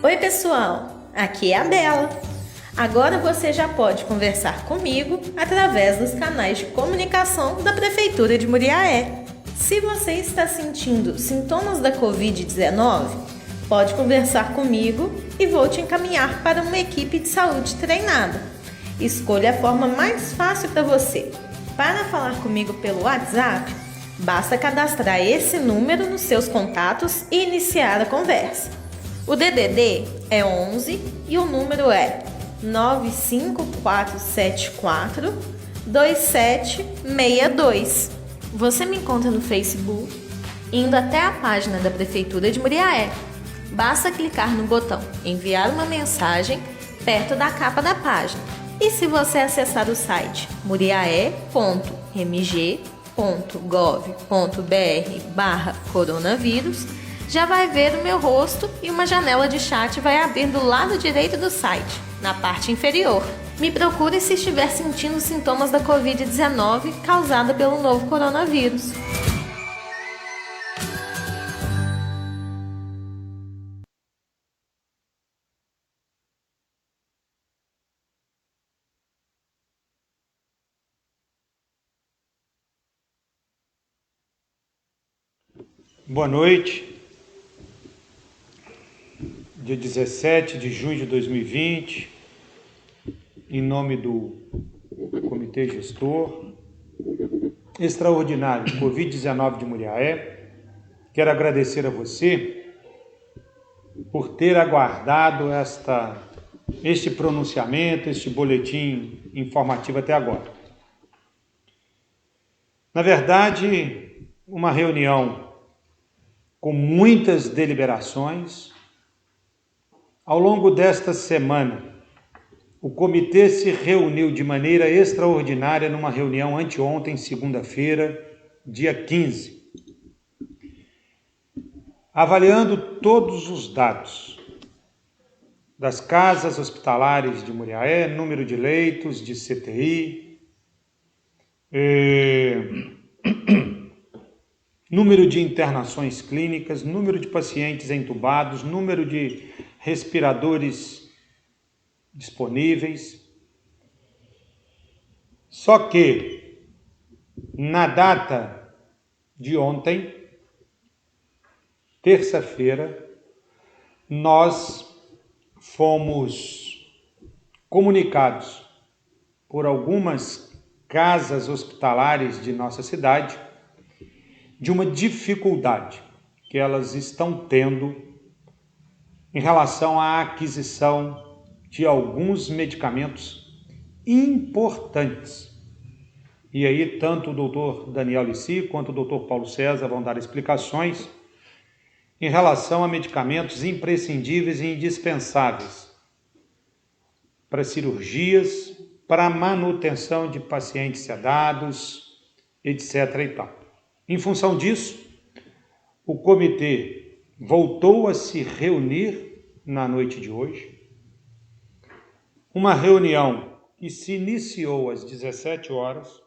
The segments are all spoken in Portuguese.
Oi pessoal, aqui é a Bela. Agora você já pode conversar comigo através dos canais de comunicação da Prefeitura de Muriaé. Se você está sentindo sintomas da Covid-19, pode conversar comigo e vou te encaminhar para uma equipe de saúde treinada. Escolha a forma mais fácil para você. Para falar comigo pelo WhatsApp, basta cadastrar esse número nos seus contatos e iniciar a conversa. O DDD é 11 e o número é 95474-2762. Você me encontra no Facebook, indo até a página da Prefeitura de Muriaé. Basta clicar no botão Enviar uma mensagem perto da capa da página. E se você acessar o site muriaé.mg.gov.br/coronavírus, já vai ver o meu rosto e uma janela de chat vai abrir do lado direito do site, na parte inferior. Me procure se estiver sentindo sintomas da Covid-19 causada pelo novo coronavírus. Boa noite. Dia 17 de junho de 2020, em nome do Comitê Gestor Extraordinário Covid-19 de Muriaé, quero agradecer a você por ter aguardado este pronunciamento, este boletim informativo até agora. Na verdade, uma reunião com muitas deliberações. Ao longo desta semana, o comitê se reuniu de maneira extraordinária numa reunião anteontem, segunda-feira, dia 15, avaliando todos os dados das casas hospitalares de Muriaé, número de leitos de CTI, número de internações clínicas, número de pacientes entubados, número de respiradores disponíveis. Só que, na data de ontem, terça-feira, nós fomos comunicados por algumas casas hospitalares de nossa cidade de uma dificuldade que elas estão tendo em relação à aquisição de alguns medicamentos importantes. E aí, tanto o doutor Daniel Lissi quanto o doutor Paulo César vão dar explicações em relação a medicamentos imprescindíveis e indispensáveis para cirurgias, para manutenção de pacientes sedados, etc. e tal. Em função disso, o comitê voltou a se reunir na noite de hoje, uma reunião que se iniciou às 17 horas,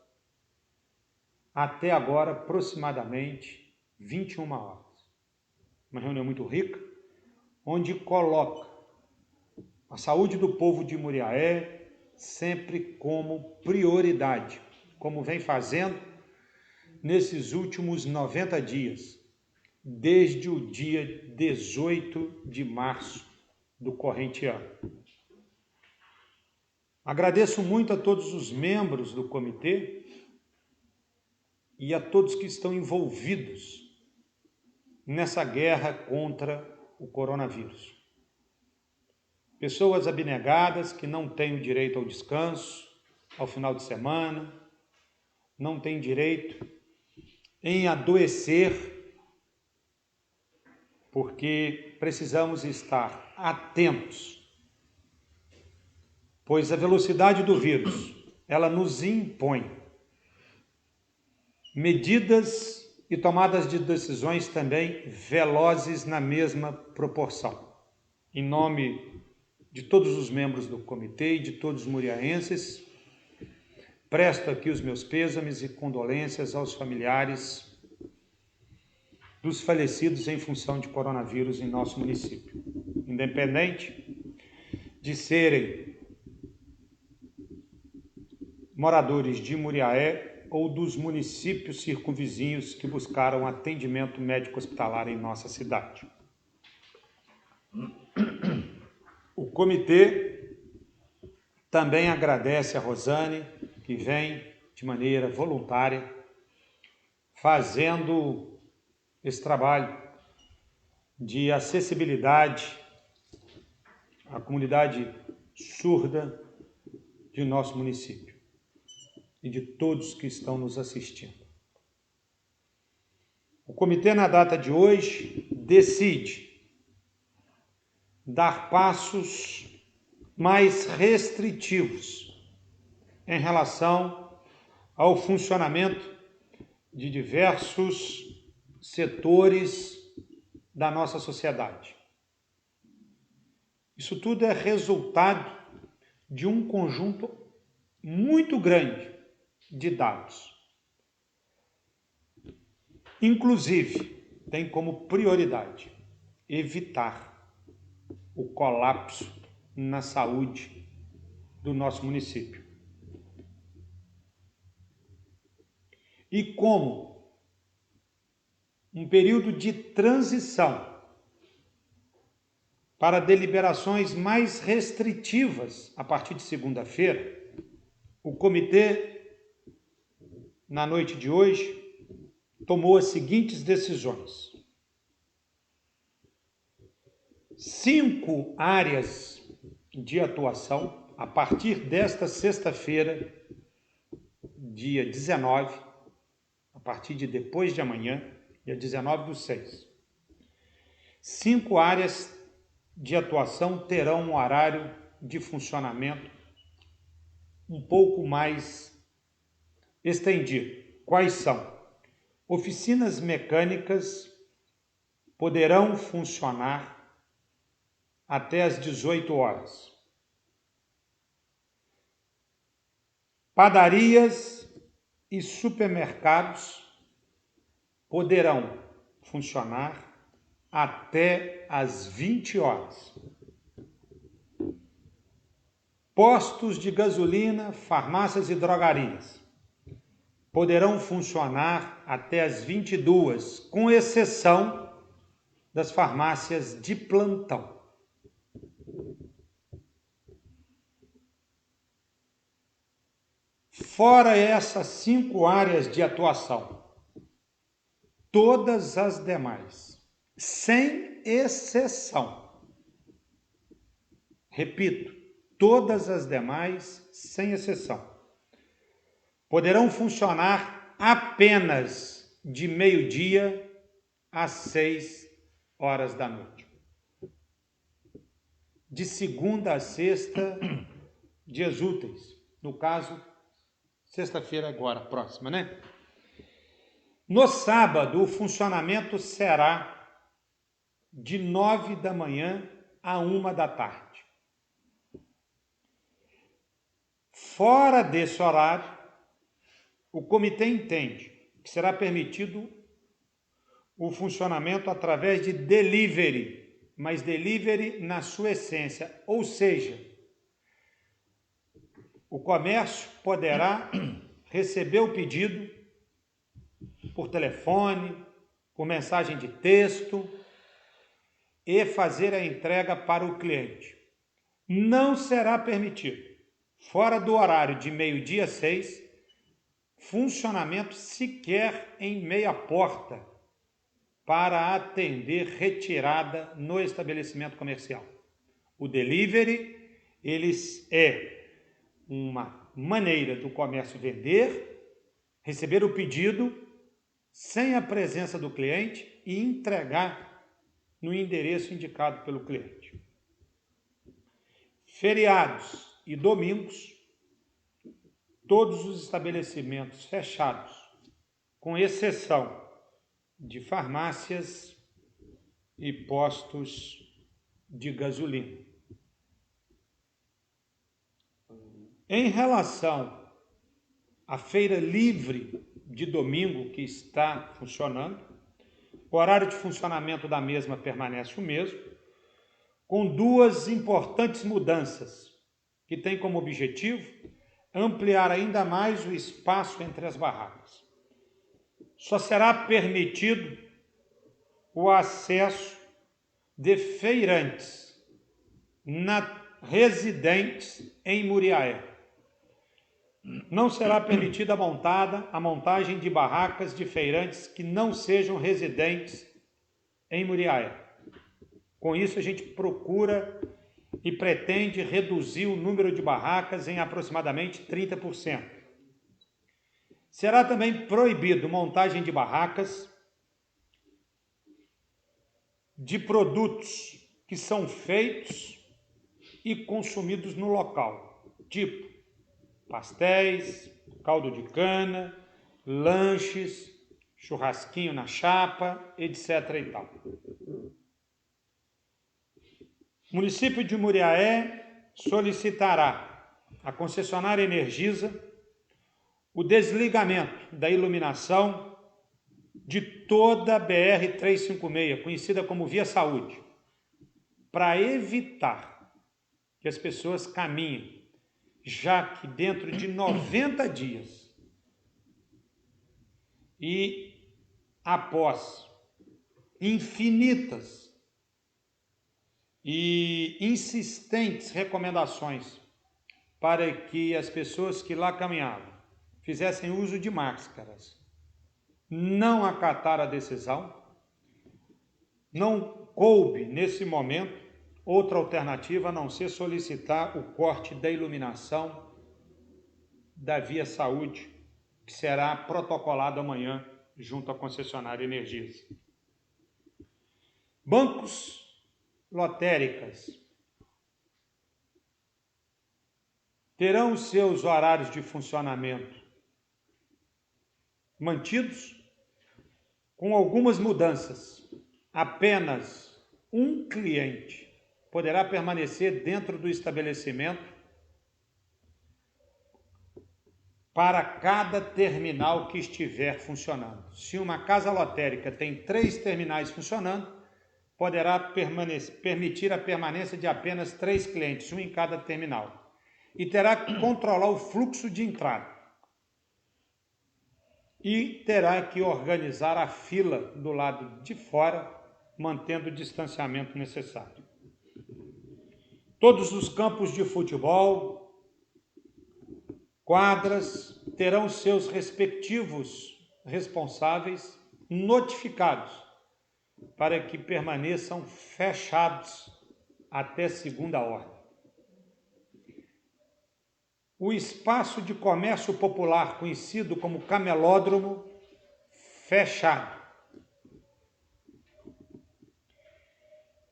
até agora aproximadamente 21 horas. Uma reunião muito rica, onde coloca a saúde do povo de Muriaé sempre como prioridade, como vem fazendo nesses últimos 90 dias, desde o dia 18 de março do corrente ano. Agradeço muito a todos os membros do comitê e a todos que estão envolvidos nessa guerra contra o coronavírus. Pessoas abnegadas que não têm o direito ao descanso, ao final de semana, não têm direito em adoecer, porque precisamos estar atentos, pois a velocidade do vírus, ela nos impõe medidas e tomadas de decisões também velozes na mesma proporção. Em nome de todos os membros do comitê e de todos os muriaenses, presto aqui os meus pêsames e condolências aos familiares dos falecidos em função de coronavírus em nosso município. independente de serem moradores de Muriaé ou dos municípios circunvizinhos que buscaram atendimento médico-hospitalar em nossa cidade. O comitê também agradece a Rosane, que vem de maneira voluntária fazendo esse trabalho de acessibilidade à comunidade surda de nosso município e de todos que estão nos assistindo. O comitê, na data de hoje, decide dar passos mais restritivos em relação ao funcionamento de diversos setores da nossa sociedade. Isso tudo é resultado de um conjunto muito grande de dados. Inclusive, tem como prioridade evitar o colapso na saúde do nosso município. E como um período de transição para deliberações mais restritivas a partir de segunda-feira, o comitê, na noite de hoje, tomou as seguintes decisões. 5 áreas de atuação a partir desta sexta-feira, dia 19, a partir de depois de amanhã, dia 19/6. 5 áreas de atuação terão um horário de funcionamento um pouco mais estendido. Quais são? Oficinas mecânicas poderão funcionar até às 18 horas. Padarias e supermercados poderão funcionar até às 20 horas. Postos de gasolina, farmácias e drogarias poderão funcionar até às 22, com exceção das farmácias de plantão. Fora essas 5 áreas de atuação, todas as demais, sem exceção, repito, todas as demais, sem exceção, poderão funcionar apenas de meio-dia às 6 horas da noite. De segunda a sexta, dias úteis. No caso, sexta-feira agora, próxima, né? No sábado, o funcionamento será de 9 da manhã a 1 da tarde. Fora desse horário, o comitê entende que será permitido o funcionamento através de delivery, mas delivery na sua essência, ou seja, o comércio poderá receber o pedido por telefone, por mensagem de texto e fazer a entrega para o cliente. Não será permitido, fora do horário de meio-dia às 6, funcionamento sequer em meia porta para atender retirada no estabelecimento comercial. O delivery, é uma maneira do comércio vender, receber o pedido sem a presença do cliente e entregar no endereço indicado pelo cliente. Feriados e domingos, todos os estabelecimentos fechados, com exceção de farmácias e postos de gasolina. Em relação à feira livre de domingo que está funcionando, o horário de funcionamento da mesma permanece o mesmo, com duas importantes mudanças, que têm como objetivo ampliar ainda mais o espaço entre as barracas. Só será permitido o acesso de feirantes residentes em Muriaé. Não será permitida a montagem de barracas de feirantes que não sejam residentes em Muriaé. Com isso, a gente procura e pretende reduzir o número de barracas em aproximadamente 30%. Será também proibido montagem de barracas de produtos que são feitos e consumidos no local, tipo pastéis, caldo de cana, lanches, churrasquinho na chapa, etc. e tal. O município de Muriaé solicitará à concessionária Energisa o desligamento da iluminação de toda a BR-356, conhecida como Via Saúde, para evitar que as pessoas caminhem, já que dentro de 90 dias e após infinitas e insistentes recomendações para que as pessoas que lá caminhavam fizessem uso de máscaras, não acataram a decisão, não coube nesse momento outra alternativa a não ser solicitar o corte da iluminação da Via Saúde, que será protocolado amanhã junto à concessionária Energisa. Bancos lotéricas terão seus horários de funcionamento mantidos, com algumas mudanças. Apenas um cliente poderá permanecer dentro do estabelecimento para cada terminal que estiver funcionando. Se uma casa lotérica tem 3 terminais funcionando, poderá permitir a permanência de apenas 3 clientes, um em cada terminal, e terá que controlar o fluxo de entrada. E terá que organizar a fila do lado de fora, mantendo o distanciamento necessário. Todos os campos de futebol, quadras, terão seus respectivos responsáveis notificados para que permaneçam fechados até segunda ordem. O espaço de comércio popular, conhecido como camelódromo, fechado.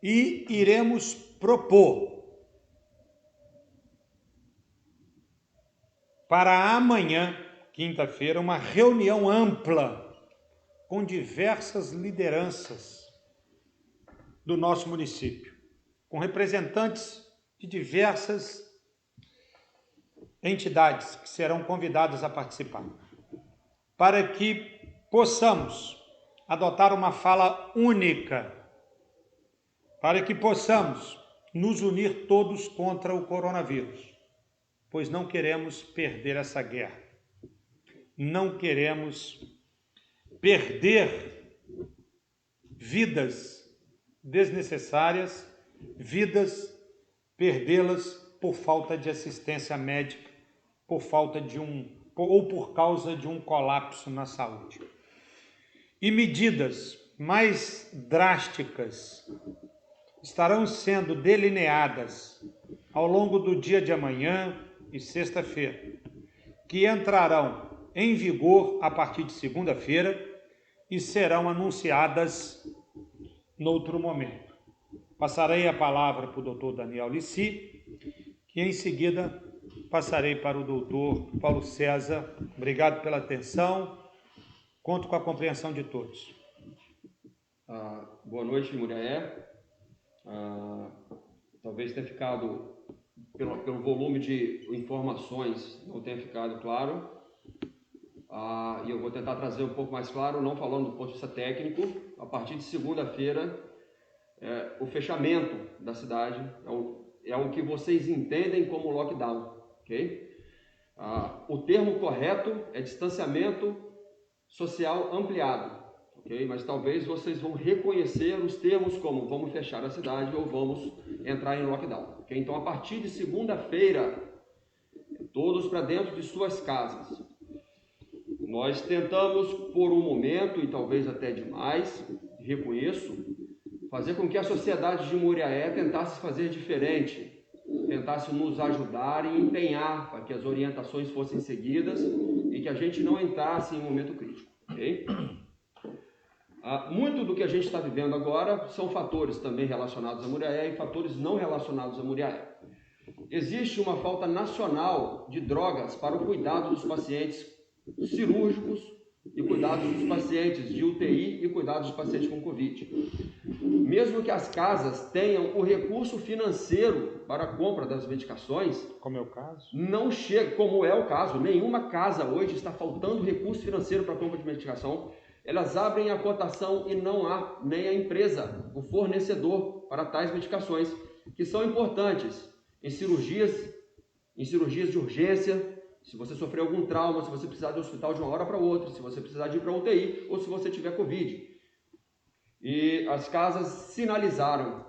E iremos propor para amanhã, quinta-feira, uma reunião ampla com diversas lideranças do nosso município, com representantes de diversas entidades que serão convidadas a participar, para que possamos adotar uma fala única, para que possamos nos unir todos contra o coronavírus, pois não queremos perder essa guerra, não queremos perder vidas desnecessárias, perdê-las por falta de assistência médica, por causa de um colapso na saúde. E medidas mais drásticas estarão sendo delineadas ao longo do dia de amanhã e sexta-feira, que entrarão em vigor a partir de segunda-feira e serão anunciadas noutro momento. Passarei a palavra para o doutor Daniel Lissi, que em seguida passarei para o doutor Paulo César. Obrigado pela atenção, conto com a compreensão de todos. Boa noite, Muriaé. Talvez tenha ficado, pelo volume de informações, não tenha ficado claro. E eu vou tentar trazer um pouco mais claro, não falando do ponto de vista técnico. A partir de segunda-feira, o fechamento da cidade, é o que vocês entendem como lockdown, ok? O termo correto é distanciamento social ampliado, ok? Mas talvez vocês vão reconhecer os termos como vamos fechar a cidade ou vamos entrar em lockdown, ok? Então, a partir de segunda-feira, todos para dentro de suas casas. Nós tentamos, por um momento, e talvez até demais, reconheço, fazer com que a sociedade de Muriaé tentasse fazer diferente, tentasse nos ajudar e empenhar para que as orientações fossem seguidas e que a gente não entrasse em um momento crítico. Okay? Muito do que a gente está vivendo agora são fatores também relacionados a Muriaé e fatores não relacionados a Muriaé. Existe uma falta nacional de drogas para o cuidado dos pacientes cirúrgicos e cuidados dos pacientes de UTI e cuidados dos pacientes com Covid. Mesmo que as casas tenham o recurso financeiro para a compra das medicações, como é o caso? Não chega, como é o caso, nenhuma casa hoje está faltando recurso financeiro para a compra de medicação. Elas abrem a cotação e não há nem a empresa, o fornecedor para tais medicações, que são importantes em cirurgias de urgência, se você sofrer algum trauma, se você precisar de um hospital de uma hora para outra, se você precisar de ir para UTI ou se você tiver Covid. E as casas sinalizaram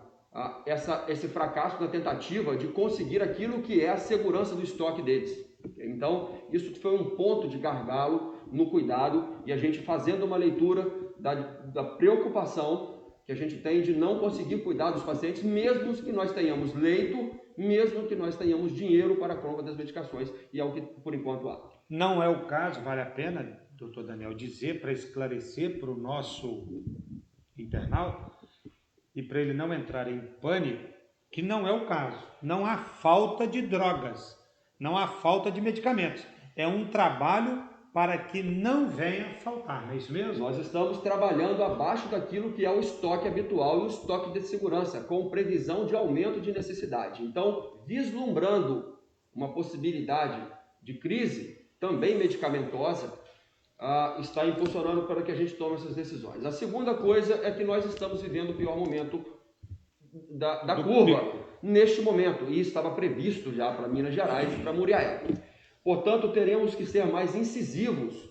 esse fracasso na tentativa de conseguir aquilo que é a segurança do estoque deles. Então, isso foi um ponto de gargalo no cuidado e a gente fazendo uma leitura da preocupação que a gente tem de não conseguir cuidar dos pacientes, mesmo que nós tenhamos leito, mesmo que nós tenhamos dinheiro para a compra das medicações, e é o que por enquanto há. Não é o caso, vale a pena, doutor Daniel, dizer para esclarecer para o nosso internauta e para ele não entrar em pânico, que não é o caso. Não há falta de drogas, não há falta de medicamentos. É um trabalho para que não venha a faltar, não é isso mesmo? Nós estamos trabalhando abaixo daquilo que é o estoque habitual e o estoque de segurança, com previsão de aumento de necessidade. Então, vislumbrando uma possibilidade de crise, também medicamentosa, está impulsionando para que a gente tome essas decisões. A segunda coisa é que nós estamos vivendo o pior momento da curva, neste momento, e estava previsto já para Minas Gerais e para Muriaé. Portanto, teremos que ser mais incisivos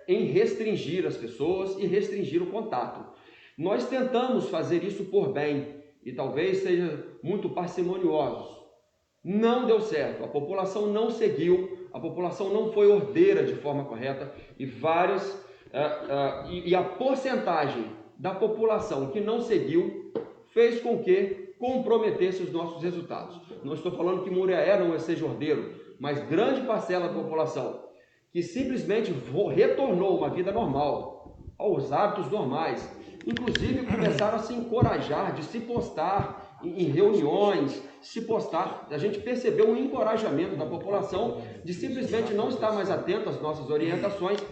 em restringir as pessoas e restringir o contato. Nós tentamos fazer isso por bem e talvez seja muito parcimoniosos. Não deu certo, a população não seguiu, a população não foi ordeira de forma correta e a porcentagem da população que não seguiu fez com que comprometesse os nossos resultados. Não estou falando que Muriaé não seja ordeiro, mas grande parcela da população que simplesmente retornou uma vida normal, aos hábitos normais, inclusive começaram a se encorajar de se postar em reuniões, se postar. A gente percebeu um encorajamento da população de simplesmente não estar mais atento às nossas orientações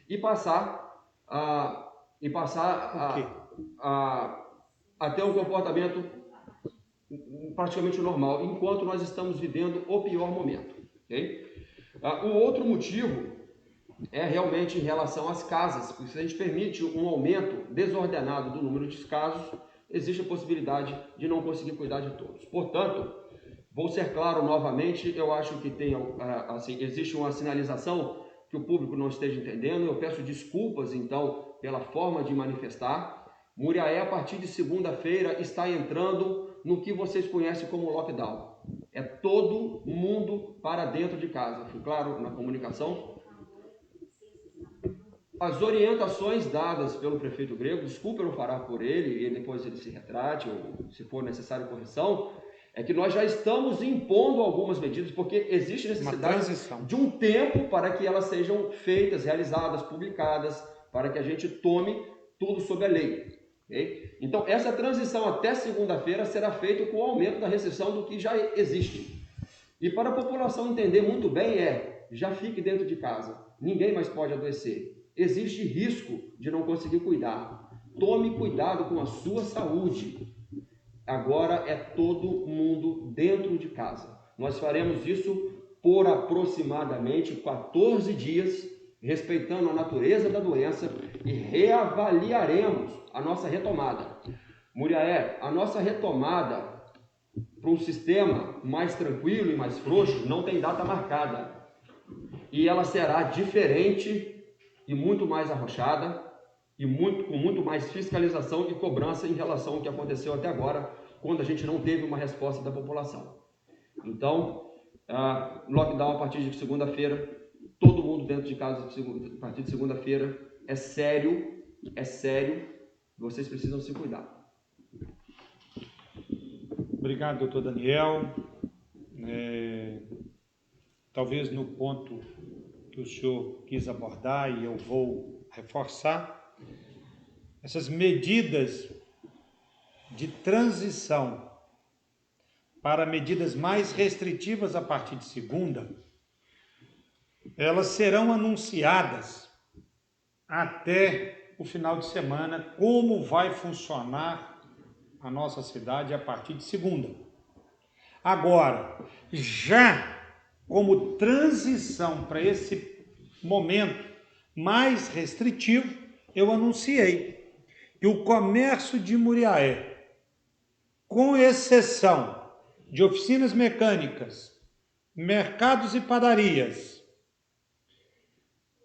e passar a ter um comportamento praticamente normal, enquanto nós estamos vivendo o pior momento. Okay? O outro motivo é realmente em relação às casas, porque se a gente permite um aumento desordenado do número de casos, existe a possibilidade de não conseguir cuidar de todos. Portanto, vou ser claro novamente, eu acho que existe uma sinalização que o público não esteja entendendo, eu peço desculpas então pela forma de manifestar. Muriaé, a partir de segunda-feira, está entrando no que vocês conhecem como lockdown. É todo mundo para dentro de casa. Fui claro na comunicação? As orientações dadas pelo prefeito Grego, desculpa eu não falar por ele, e depois ele se retrate, ou se for necessário correção, é que nós já estamos impondo algumas medidas, porque existe necessidade de um tempo para que elas sejam feitas, realizadas, publicadas, para que a gente tome tudo sob a lei. Okay? Então, essa transição até segunda-feira será feita com o aumento da restrição do que já existe. E para a população entender muito bem já fique dentro de casa, ninguém mais pode adoecer. Existe risco de não conseguir cuidar. Tome cuidado com a sua saúde. Agora é todo mundo dentro de casa. Nós faremos isso por aproximadamente 14 dias, respeitando a natureza da doença, e reavaliaremos a nossa retomada. Muriaé, a nossa retomada para um sistema mais tranquilo e mais frouxo não tem data marcada. E ela será diferente e muito mais arrochada e com muito mais fiscalização e cobrança em relação ao que aconteceu até agora, quando a gente não teve uma resposta da população. Então, lockdown a partir de segunda-feira, todo mundo dentro de casa a partir de segunda-feira, é sério, vocês precisam se cuidar. Obrigado, doutor Daniel. Talvez no ponto que o senhor quis abordar, e eu vou reforçar, essas medidas de transição para medidas mais restritivas a partir de segunda, elas serão anunciadas até o final de semana, como vai funcionar a nossa cidade a partir de segunda. Agora, já como transição para esse momento mais restritivo, eu anunciei que o comércio de Muriaé, com exceção de oficinas mecânicas, mercados e padarias,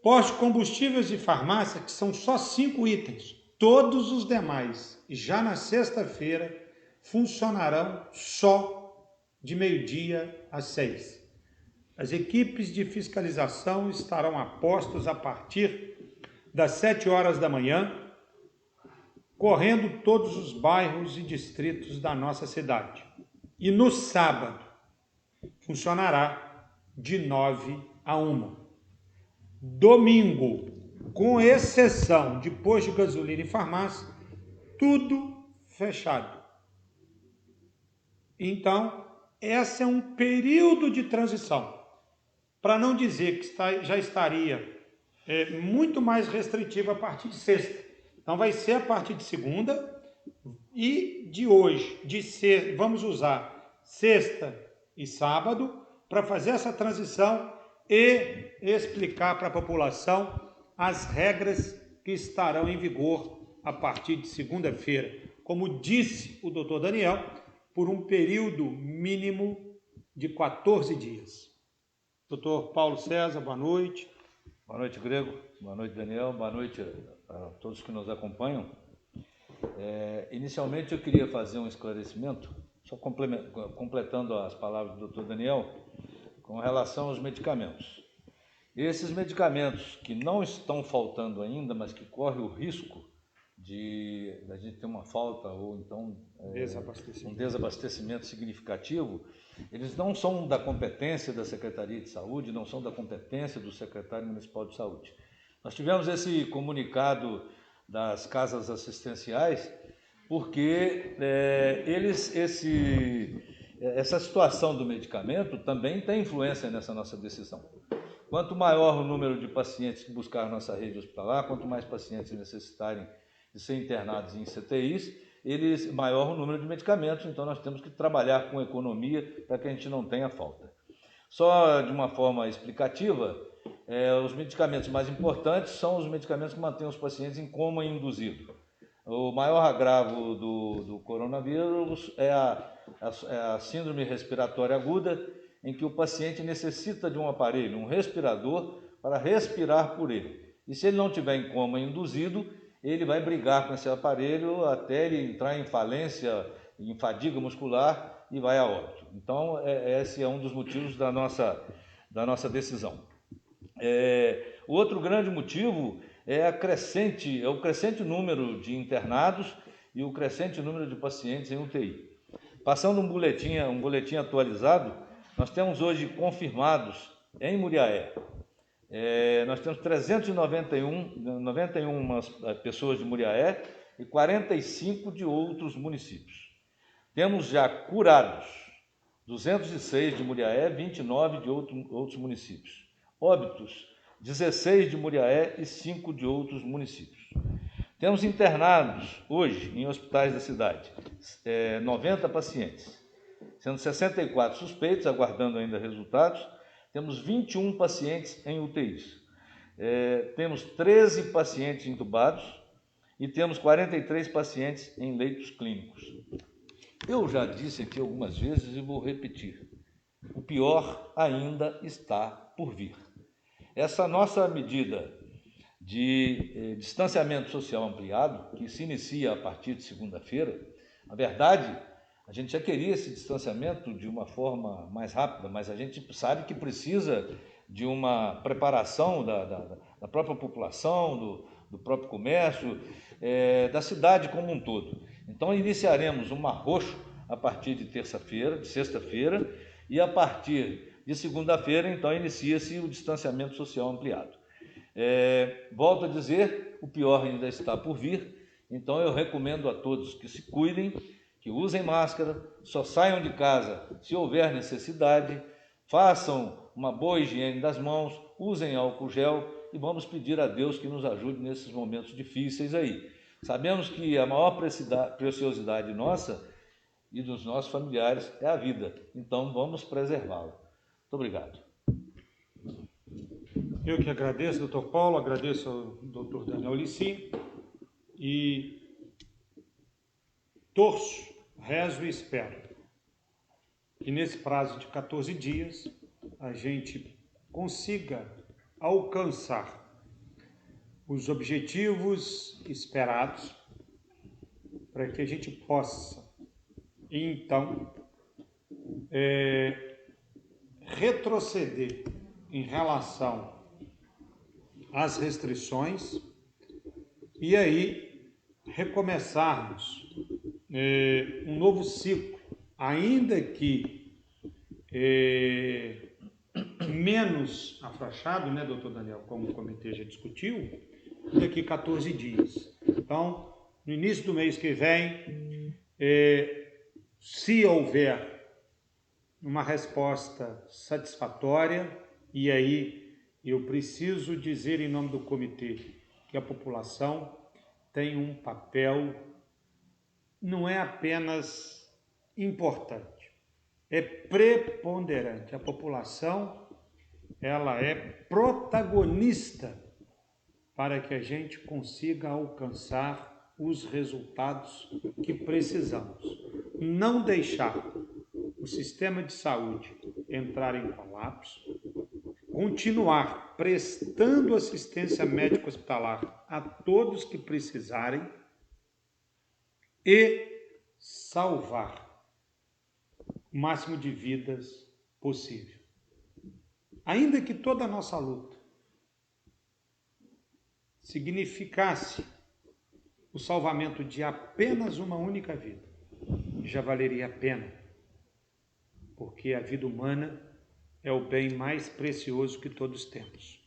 postos de combustíveis e farmácia, que são só 5 itens, todos os demais, já na sexta-feira, funcionarão só de meio-dia às 6. As equipes de fiscalização estarão a postos a partir das 7 horas da manhã, correndo todos os bairros e distritos da nossa cidade. E no sábado, funcionará de 9 a 1. Domingo, com exceção de posto de gasolina e farmácia, tudo fechado. Então, esse é um período de transição, para não dizer que já estaria muito mais restritivo a partir de sexta. Então, vai ser a partir de segunda e de hoje, vamos usar sexta e sábado para fazer essa transição e explicar para a população as regras que estarão em vigor a partir de segunda-feira. Como disse o doutor Daniel, por um período mínimo de 14 dias. Doutor Paulo César, boa noite. Boa noite, Grego. Boa noite, Daniel. Boa noite a todos que nos acompanham. Inicialmente, eu queria fazer um esclarecimento, só completando as palavras do doutor Daniel, com relação aos medicamentos. Esses medicamentos que não estão faltando ainda, mas que correm o risco de a gente ter uma falta ou então um desabastecimento significativo, eles não são da competência da Secretaria de Saúde, não são da competência do Secretário Municipal de Saúde. Nós tivemos esse comunicado das casas assistenciais porque essa situação do medicamento também tem influência nessa nossa decisão. Quanto maior o número de pacientes que buscar nossa rede hospitalar, quanto mais pacientes necessitarem de ser internados em CTIs, maior o número de medicamentos, então nós temos que trabalhar com economia para que a gente não tenha falta. Só de uma forma explicativa, os medicamentos mais importantes são os medicamentos que mantêm os pacientes em coma induzido. O maior agravo do coronavírus é a síndrome respiratória aguda, em que o paciente necessita de um aparelho, um respirador, para respirar por ele. E se ele não tiver em coma induzido, ele vai brigar com esse aparelho até ele entrar em falência, em fadiga muscular e vai a óbito. Então, esse é um dos motivos da nossa decisão. O outro grande motivo é o crescente número de internados e o crescente número de pacientes em UTI. Passando um boletim atualizado, nós temos hoje confirmados em Muriaé, nós temos 391 pessoas de Muriaé e 45 de outros municípios. Temos já curados 206 de Muriaé, 29 de outros municípios. Óbitos, 16 de Muriaé e 5 de outros municípios. Temos internados hoje em hospitais da cidade 90 pacientes, sendo 64 suspeitos, aguardando ainda resultados. Temos 21 pacientes em UTIs. Temos 13 pacientes intubados e temos 43 pacientes em leitos clínicos. Eu já disse aqui algumas vezes e vou repetir. O pior ainda está por vir. Essa nossa medida de distanciamento social ampliado, que se inicia a partir de segunda-feira, na verdade, a gente já queria esse distanciamento de uma forma mais rápida, mas a gente sabe que precisa de uma preparação da própria população, do próprio comércio, da cidade como um todo. Então, iniciaremos um arroxo a partir de terça-feira, de sexta-feira, e a partir de segunda-feira, então, inicia-se o distanciamento social ampliado. Volto a dizer, o pior ainda está por vir, então eu recomendo a todos que se cuidem, que usem máscara, só saiam de casa se houver necessidade, façam uma boa higiene das mãos, usem álcool gel e vamos pedir a Deus que nos ajude nesses momentos difíceis aí. Sabemos que a maior preciosidade nossa e dos nossos familiares é a vida, então vamos preservá-la. Muito obrigado. Eu que agradeço, doutor Paulo, agradeço ao doutor Daniel Lissi e torço, rezo e espero que nesse prazo de 14 dias a gente consiga alcançar os objetivos esperados para que a gente possa, então, retroceder em relação às restrições e aí recomeçarmos um novo ciclo, ainda que menos afrouxado, né, doutor Daniel, como o comitê já discutiu, daqui 14 dias. Então, no início do mês que vem, se houver uma resposta satisfatória, e aí eu preciso dizer em nome do comitê que a população tem um papel, não é apenas importante, é preponderante. A população, ela é protagonista para que a gente consiga alcançar os resultados que precisamos. Não deixar o sistema de saúde entrar em colapso, continuar prestando assistência médica hospitalar a todos que precisarem e salvar o máximo de vidas possível. Ainda que toda a nossa luta significasse o salvamento de apenas uma única vida, já valeria a pena, porque a vida humana é o bem mais precioso que todos temos.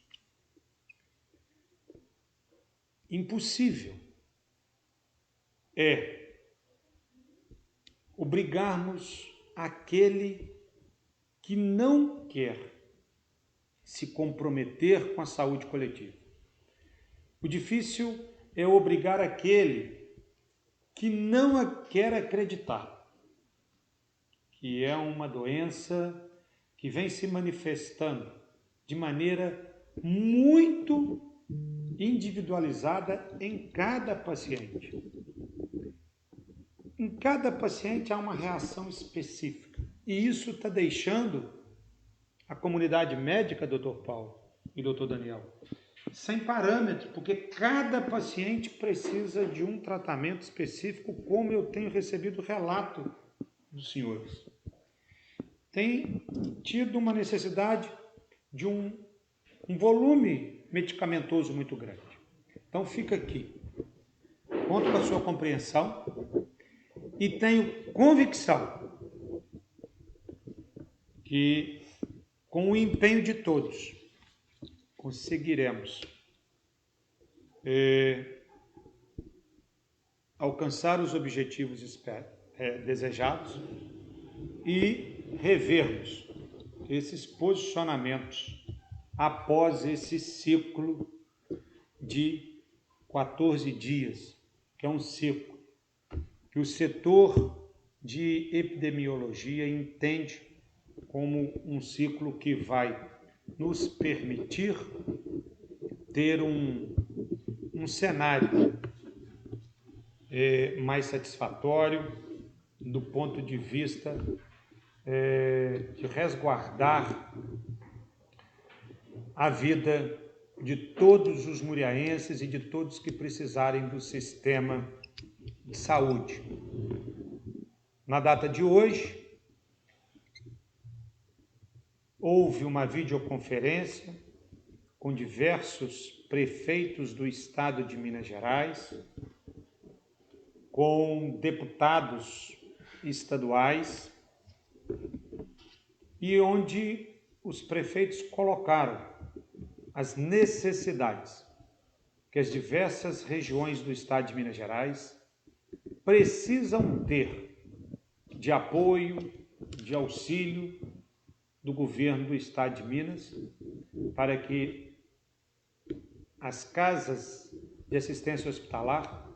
Impossível é obrigarmos aquele que não quer se comprometer com a saúde coletiva. O difícil é obrigar aquele que não quer acreditar que é uma doença que vem se manifestando de maneira muito individualizada em cada paciente. Em cada paciente há uma reação específica. E isso está deixando a comunidade médica, doutor Paulo e doutor Daniel, sem parâmetros, porque cada paciente precisa de um tratamento específico, como eu tenho recebido relato dos senhores. Tem tido uma necessidade de um volume medicamentoso muito grande. Então fica aqui. Conto com a sua compreensão e tenho convicção que, com o empenho de todos, conseguiremos alcançar os objetivos desejados e revermos esses posicionamentos após esse ciclo de 14 dias, que é um ciclo que o setor de epidemiologia entende como um ciclo que vai nos permitir ter um cenário mais satisfatório do ponto de vista de resguardar a vida de todos os muriaenses e de todos que precisarem do sistema de saúde. Na data de hoje, houve uma videoconferência com diversos prefeitos do estado de Minas Gerais, com deputados estaduais, e onde os prefeitos colocaram as necessidades que as diversas regiões do estado de Minas Gerais precisam ter de apoio, de auxílio do governo do estado de Minas, para que as casas de assistência hospitalar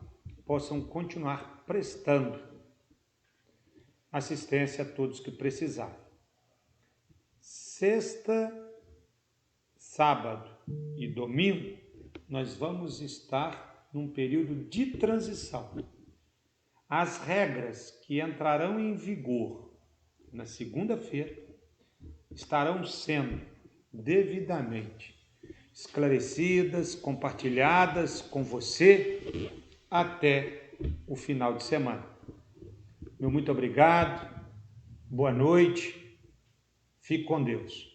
possam continuar prestando assistência a todos que precisarem. Sexta, sábado e domingo, nós vamos estar num período de transição. As regras que entrarão em vigor na segunda-feira estarão sendo devidamente esclarecidas, compartilhadas com você até o final de semana. Meu muito obrigado, boa noite, fique com Deus.